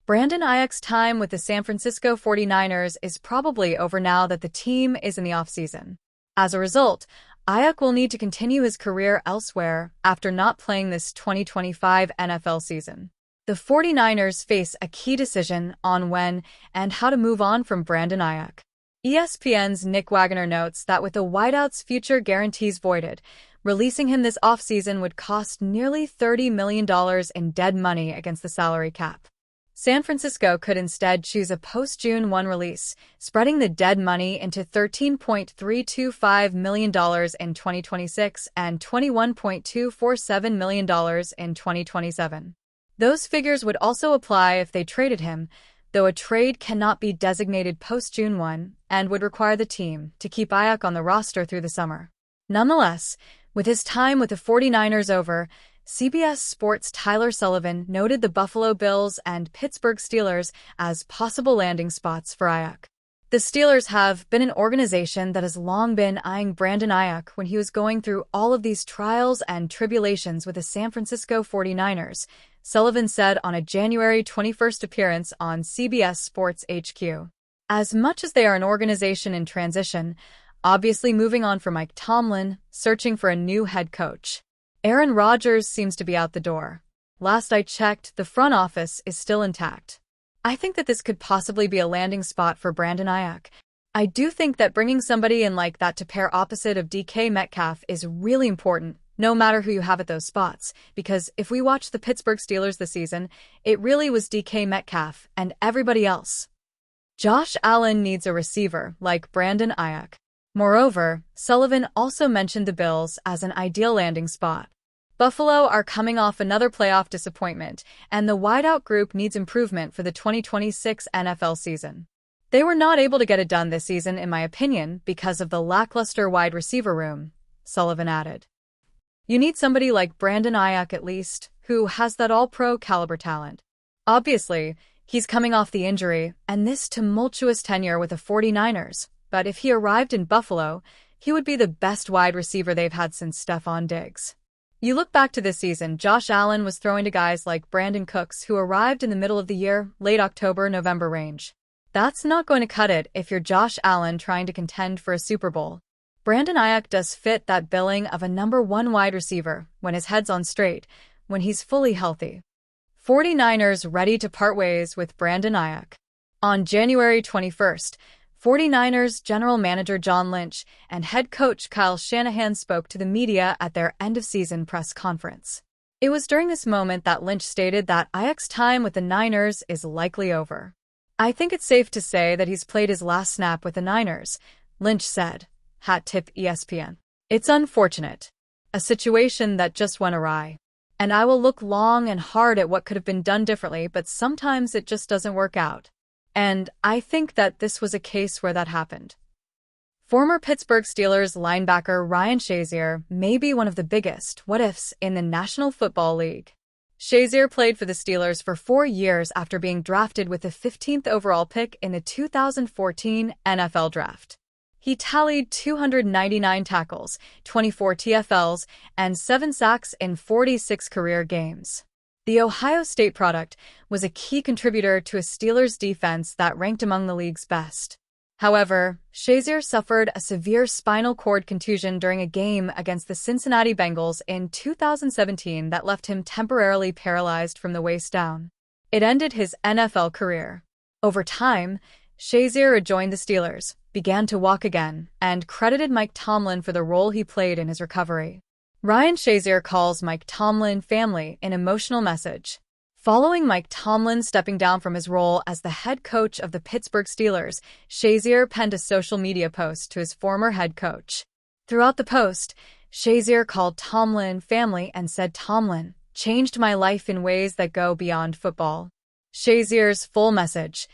Brandon Ayuk's time with the San Francisco 49ers is probably over now that the team is in the offseason. As a result, Ayuk will need to continue his career elsewhere after not playing this 2025 NFL season. The 49ers face a key decision on when and how to move on from Brandon Ayuk. ESPN's Nick Wagoner notes that with the wideout's future guarantees voided, releasing him this offseason would cost nearly $30 million in dead money against the salary cap. San Francisco could instead choose a post-June 1 release, spreading the dead money into $13.325 million in 2026 and $21.247 million in 2027. Those figures would also apply if they traded him, though a trade cannot be designated post-June 1 and would require the team to keep Ayuk on the roster through the summer. Nonetheless, with his time with the 49ers over, CBS Sports' Tyler Sullivan noted the Buffalo Bills and Pittsburgh Steelers as possible landing spots for Ayuk. The Steelers have been an organization that has long been eyeing Brandon Ayuk when he was going through all of these trials and tribulations with the San Francisco 49ers, Sullivan said on a January 21st appearance on CBS Sports HQ. As much as they are an organization in transition, obviously moving on from Mike Tomlin, searching for a new head coach. Aaron Rodgers seems to be out the door. Last I checked, the front office is still intact. I think that this could possibly be a landing spot for Brandon Ayuk. I do think that bringing somebody in like that to pair opposite of DK Metcalf is really important, no matter who you have at those spots, because if we watch the Pittsburgh Steelers this season, it really was DK Metcalf and everybody else. Josh Allen needs a receiver like Brandon Ayuk. Moreover, Sullivan also mentioned the Bills as an ideal landing spot. Buffalo are coming off another playoff disappointment, and the wideout group needs improvement for the 2026 NFL season. They were not able to get it done this season, in my opinion, because of the lackluster wide receiver room, Sullivan added. You need somebody like Brandon Ayuk at least, who has that all-pro caliber talent. Obviously, he's coming off the injury and this tumultuous tenure with the 49ers, but if he arrived in Buffalo, he would be the best wide receiver they've had since Stephon Diggs. You look back to this season, Josh Allen was throwing to guys like Brandon Cooks who arrived in the middle of the year, late October, November range. That's not going to cut it if you're Josh Allen trying to contend for a Super Bowl. Brandon Ayuk does fit that billing of a number one wide receiver when his head's on straight, when he's fully healthy. 49ers ready to part ways with Brandon Ayuk. On January 21st, 49ers general manager John Lynch and head coach Kyle Shanahan spoke to the media at their end-of-season press conference. It was during this moment that Lynch stated that Ayuk's time with the Niners is likely over. I think it's safe to say that he's played his last snap with the Niners, Lynch said. Hat tip ESPN. It's unfortunate. A situation that just went awry. And I will look long and hard at what could have been done differently, but sometimes it just doesn't work out. And I think that this was a case where that happened. Former Pittsburgh Steelers linebacker Ryan Shazier may be one of the biggest what-ifs in the National Football League. Shazier played for the Steelers for 4 years after being drafted with the 15th overall pick in the 2014 NFL Draft. He tallied 299 tackles, 24 TFLs, and 7 sacks in 46 career games. The Ohio State product was a key contributor to a Steelers defense that ranked among the league's best. However, Shazier suffered a severe spinal cord contusion during a game against the Cincinnati Bengals in 2017 that left him temporarily paralyzed from the waist down. It ended his NFL career. Over time, Shazier rejoined the Steelers, began to walk again, and credited Mike Tomlin for the role he played in his recovery. Ryan Shazier calls Mike Tomlin family in an emotional message. Following Mike Tomlin stepping down from his role as the head coach of the Pittsburgh Steelers, Shazier penned a social media post to his former head coach. Throughout the post, Shazier called Tomlin family and said Tomlin changed my life in ways that go beyond football. Shazier's full message: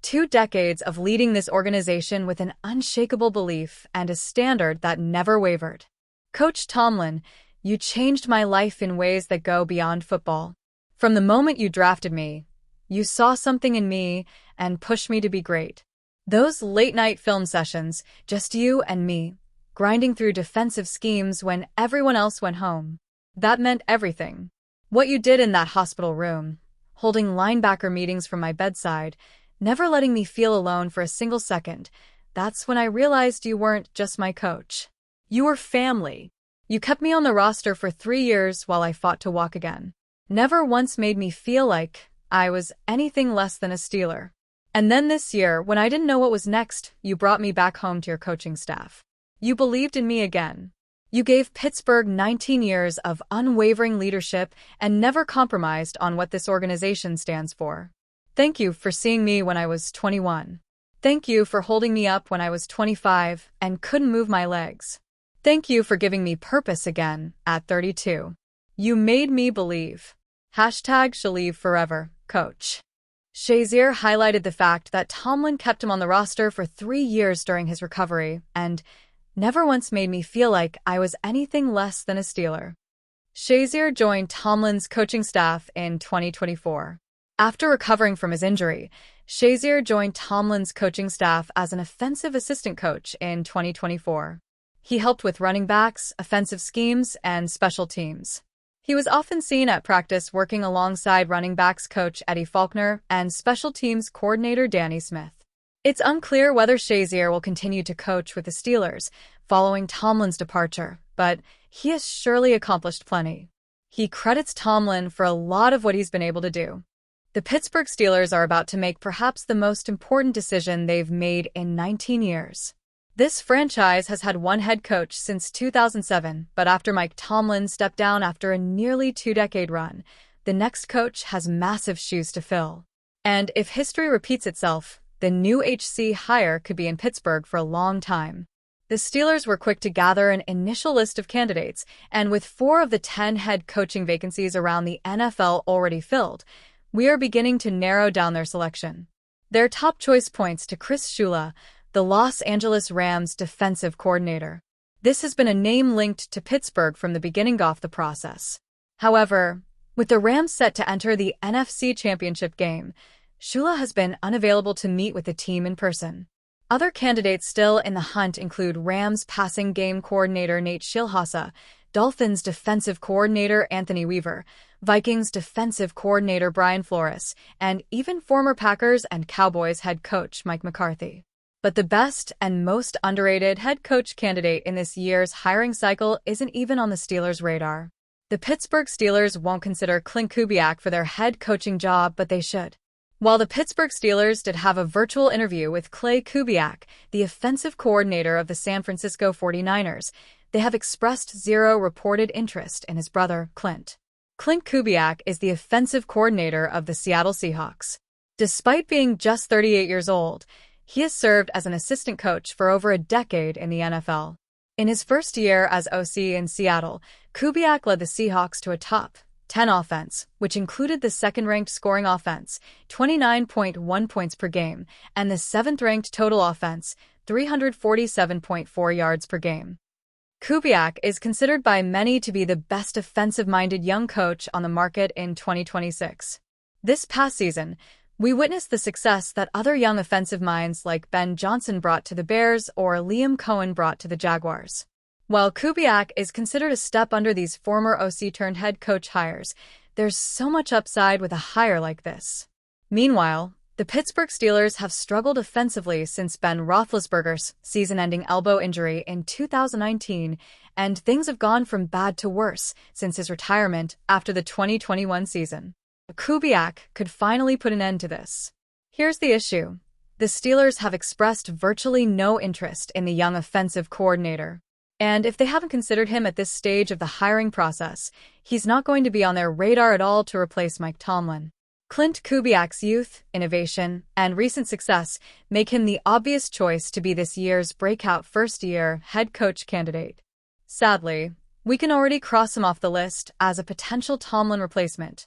2 decades of leading this organization with an unshakable belief and a standard that never wavered. Coach Tomlin, you changed my life in ways that go beyond football. From the moment you drafted me, you saw something in me and pushed me to be great. Those late-night film sessions, just you and me, grinding through defensive schemes when everyone else went home. That meant everything. What you did in that hospital room, holding linebacker meetings from my bedside, never letting me feel alone for a single second. That's when I realized you weren't just my coach. You were family. You kept me on the roster for 3 years while I fought to walk again. Never once made me feel like I was anything less than a Steeler. And then this year, when I didn't know what was next, you brought me back home to your coaching staff. You believed in me again. You gave Pittsburgh 19 years of unwavering leadership and never compromised on what this organization stands for. Thank you for seeing me when I was 21. Thank you for holding me up when I was 25 and couldn't move my legs. Thank you for giving me purpose again at 32. You made me believe. #Shaleave forever, coach. Shazier highlighted the fact that Tomlin kept him on the roster for 3 years during his recovery and never once made me feel like I was anything less than a Steeler. Shazier joined Tomlin's coaching staff in 2024. After recovering from his injury, Shazier joined Tomlin's coaching staff as an offensive assistant coach in 2024. He helped with running backs, offensive schemes, and special teams. He was often seen at practice working alongside running backs coach Eddie Faulkner and special teams coordinator Danny Smith. It's unclear whether Shazier will continue to coach with the Steelers following Tomlin's departure, but he has surely accomplished plenty. He credits Tomlin for a lot of what he's been able to do. The Pittsburgh Steelers are about to make perhaps the most important decision they've made in 19 years. This franchise has had one head coach since 2007, but after Mike Tomlin stepped down after a nearly 2-decade run, the next coach has massive shoes to fill. And if history repeats itself, the new HC hire could be in Pittsburgh for a long time. The Steelers were quick to gather an initial list of candidates, and with 4 of the 10 head coaching vacancies around the NFL already filled, we are beginning to narrow down their selection. Their top choice points to Chris Shula, the Los Angeles Rams defensive coordinator. This has been a name linked to Pittsburgh from the beginning of the process. However, with the Rams set to enter the NFC Championship game, Shula has been unavailable to meet with the team in person. Other candidates still in the hunt include Rams passing game coordinator Nate Schilhasa, Dolphins defensive coordinator Anthony Weaver, Vikings defensive coordinator Brian Flores, and even former Packers and Cowboys head coach Mike McCarthy. But the best and most underrated head coach candidate in this year's hiring cycle isn't even on the Steelers' radar. The Pittsburgh Steelers won't consider Klint Kubiak for their head coaching job, but they should. While the Pittsburgh Steelers did have a virtual interview with Klint Kubiak, the offensive coordinator of the San Francisco 49ers, they have expressed zero reported interest in his brother, Klint. Klint Kubiak is the offensive coordinator of the Seattle Seahawks. Despite being just 38 years old, he has served as an assistant coach for over a decade in the NFL. In his first year as OC in Seattle, Kubiak led the Seahawks to a top 10 offense, which included the second-ranked scoring offense, 29.1 points per game, and the seventh-ranked total offense, 347.4 yards per game. Kubiak is considered by many to be the best offensive-minded young coach on the market in 2026. This past season, we witnessed the success that other young offensive minds like Ben Johnson brought to the Bears or Liam Cohen brought to the Jaguars. While Kubiak is considered a step under these former OC-turned-head coach hires, there's so much upside with a hire like this. Meanwhile, the Pittsburgh Steelers have struggled offensively since Ben Roethlisberger's season-ending elbow injury in 2019, and things have gone from bad to worse since his retirement after the 2021 season. Kubiak could finally put an end to this. Here's the issue. The Steelers have expressed virtually no interest in the young offensive coordinator. And if they haven't considered him at this stage of the hiring process, he's not going to be on their radar at all to replace Mike Tomlin. Klint Kubiak's youth, innovation, and recent success make him the obvious choice to be this year's breakout first-year head coach candidate. Sadly, we can already cross him off the list as a potential Tomlin replacement.